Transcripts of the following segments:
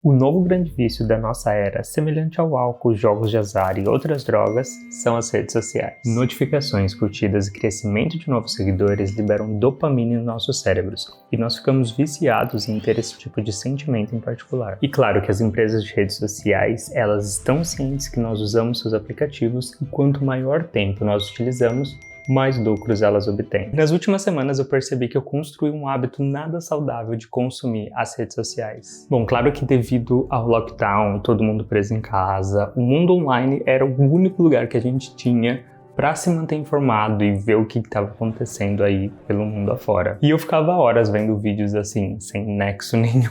O novo grande vício da nossa era, semelhante ao álcool, jogos de azar e outras drogas, são as redes sociais. Notificações, curtidas e crescimento de novos seguidores liberam dopamina em nossos cérebros, e nós ficamos viciados em ter esse tipo de sentimento em particular. E claro que as empresas de redes sociais, elas estão cientes que nós usamos seus aplicativos e quanto maior tempo nós utilizamos, mais lucros elas obtêm. Nas últimas semanas eu percebi que eu construí um hábito nada saudável de consumir as redes sociais. Bom, claro que devido ao lockdown, todo mundo preso em casa, o mundo online era o único lugar que a gente tinha para se manter informado e ver o que estava acontecendo aí pelo mundo afora. E eu ficava horas vendo vídeos assim, sem nexo nenhum.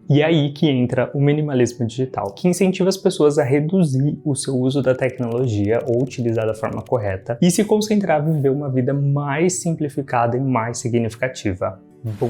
E é aí que entra o minimalismo digital, que incentiva as pessoas a reduzir o seu uso da tecnologia ou utilizar da forma correta e se concentrar a viver uma vida mais simplificada e mais significativa. Bom.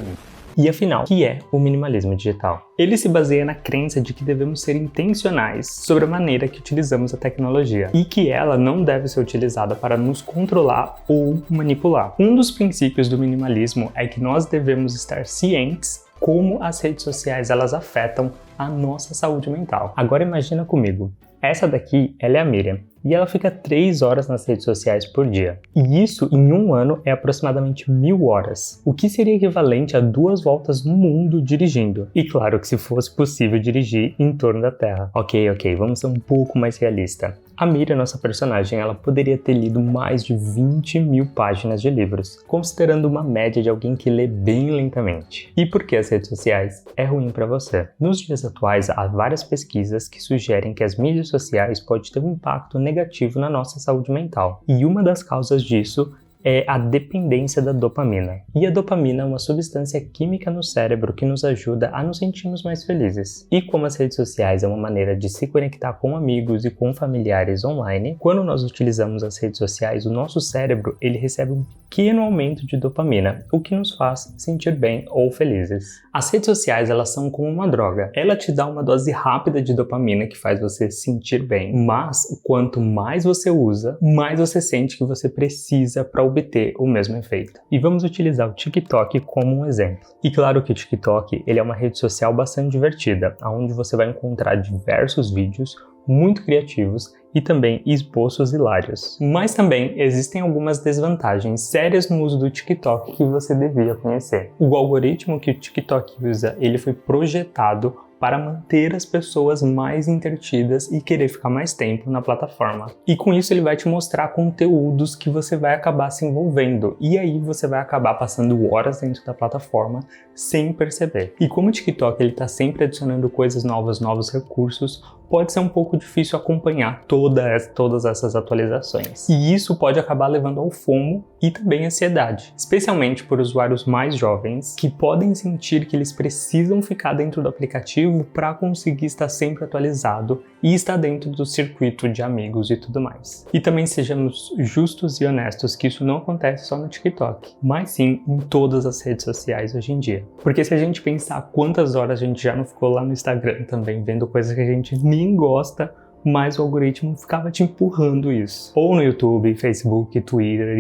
E afinal, o que é o minimalismo digital? Ele se baseia na crença de que devemos ser intencionais sobre a maneira que utilizamos a tecnologia e que ela não deve ser utilizada para nos controlar ou manipular. Um dos princípios do minimalismo é que nós devemos estar cientes como as redes sociais elas afetam a nossa saúde mental. Agora imagina comigo, essa daqui ela é a Miriam e ela fica 3 horas nas redes sociais por dia. E isso em um ano é aproximadamente 1000 horas, o que seria equivalente a 2 voltas no mundo dirigindo. E claro que se fosse possível dirigir em torno da Terra. Ok, vamos ser um pouco mais realista. A Miriam, nossa personagem, ela poderia ter lido mais de 20.000 páginas de livros, considerando uma média de alguém que lê bem lentamente. E por que as redes sociais é ruim para você? Nos dias atuais, há várias pesquisas que sugerem que as mídias sociais podem ter um impacto negativo na nossa saúde mental. E uma das causas disso é a dependência da dopamina. E a dopamina é uma substância química no cérebro que nos ajuda a nos sentirmos mais felizes. E como as redes sociais é uma maneira de se conectar com amigos e com familiares online, quando nós utilizamos as redes sociais, o nosso cérebro ele recebe um pequeno aumento de dopamina, o que nos faz sentir bem ou felizes. As redes sociais elas são como uma droga. Ela te dá uma dose rápida de dopamina que faz você se sentir bem, mas quanto mais você usa, mais você sente que você precisa para obter o mesmo efeito. E vamos utilizar o TikTok como um exemplo. E claro que o TikTok ele é uma rede social bastante divertida, onde você vai encontrar diversos vídeos muito criativos e também esboços hilários. Mas também existem algumas desvantagens sérias no uso do TikTok que você devia conhecer. O algoritmo que o TikTok usa, ele foi projetado para manter as pessoas mais entretidas e querer ficar mais tempo na plataforma. E com isso ele vai te mostrar conteúdos que você vai acabar se envolvendo. E aí você vai acabar passando horas dentro da plataforma sem perceber. E como o TikTok ele está sempre adicionando coisas novas, novos recursos, pode ser um pouco difícil acompanhar todas essas atualizações. E isso pode acabar levando ao FOMO e também ansiedade, especialmente por usuários mais jovens que podem sentir que eles precisam ficar dentro do aplicativo para conseguir estar sempre atualizado e estar dentro do circuito de amigos e tudo mais. E também sejamos justos e honestos que isso não acontece só no TikTok, mas sim em todas as redes sociais hoje em dia. Porque se a gente pensar quantas horas a gente já não ficou lá no Instagram também vendo coisas que a gente nem gosta, mas o algoritmo ficava te empurrando isso. Ou no YouTube, Facebook, Twitter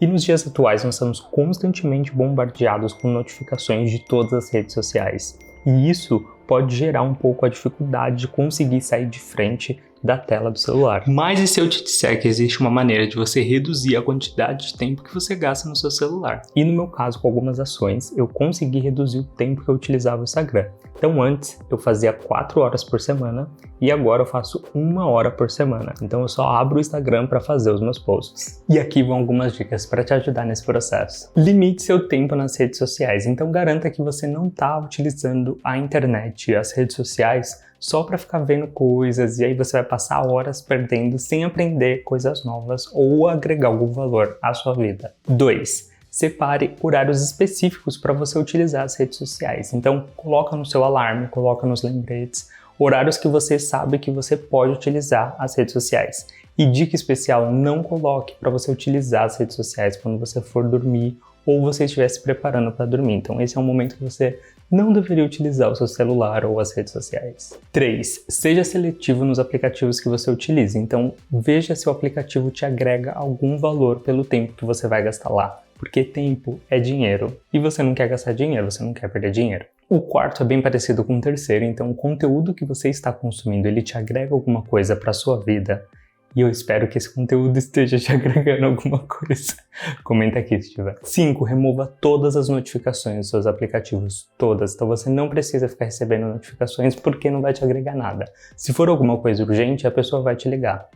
E nos dias atuais nós estamos constantemente bombardeados com notificações de todas as redes sociais. E isso pode gerar um pouco a dificuldade de conseguir sair de frente da tela do celular. Mas e se eu te disser que existe uma maneira de você reduzir a quantidade de tempo que você gasta no seu celular? E no meu caso, com algumas ações, eu consegui reduzir o tempo que eu utilizava o Instagram. Então antes eu fazia 4 horas por semana e agora eu faço 1 hora por semana. Então eu só abro o Instagram para fazer os meus posts. E aqui vão algumas dicas para te ajudar nesse processo. Limite seu tempo nas redes sociais. Então garanta que você não está utilizando a internet e as redes sociais só para ficar vendo coisas e aí você vai passar horas perdendo sem aprender coisas novas ou agregar algum valor à sua vida. 2. Separe horários específicos para você utilizar as redes sociais. Então, coloca no seu alarme, coloca nos lembretes, horários que você sabe que você pode utilizar as redes sociais. E dica especial, não coloque para você utilizar as redes sociais quando você for dormir ou você estiver se preparando para dormir. Então, esse é um momento que você não deveria utilizar o seu celular ou as redes sociais. 3. Seja seletivo nos aplicativos que você utiliza. Então, veja se o aplicativo te agrega algum valor pelo tempo que você vai gastar lá. Porque tempo é dinheiro. E você não quer gastar dinheiro, você não quer perder dinheiro. O quarto é bem parecido com o terceiro, então o conteúdo que você está consumindo, ele te agrega alguma coisa para sua vida. E eu espero que esse conteúdo esteja te agregando alguma coisa. Comenta aqui se tiver. 5. Remova todas as notificações dos seus aplicativos. Todas. Então você não precisa ficar recebendo notificações porque não vai te agregar nada. Se for alguma coisa urgente, a pessoa vai te ligar.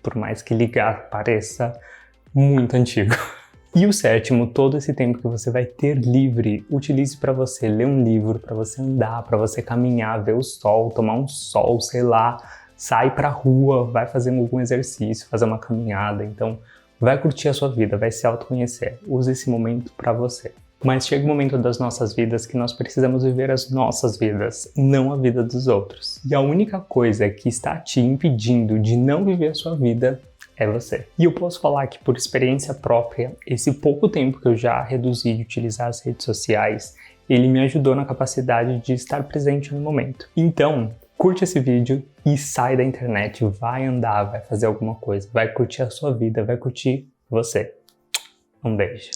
Por mais que ligar pareça muito antigo. E o 7, todo esse tempo que você vai ter livre, utilize para você ler um livro, para você andar, para você caminhar, ver o sol, tomar um sol, sei lá, sai pra rua, vai fazer algum exercício, fazer uma caminhada, então vai curtir a sua vida, vai se autoconhecer, use esse momento para você. Mas chega o momento das nossas vidas que nós precisamos viver as nossas vidas, não a vida dos outros. E a única coisa que está te impedindo de não viver a sua vida é você. E eu posso falar que por experiência própria, esse pouco tempo que eu já reduzi de utilizar as redes sociais, ele me ajudou na capacidade de estar presente no momento. Então, curte esse vídeo e sai da internet, vai andar, vai fazer alguma coisa, vai curtir a sua vida, vai curtir você. Um beijo.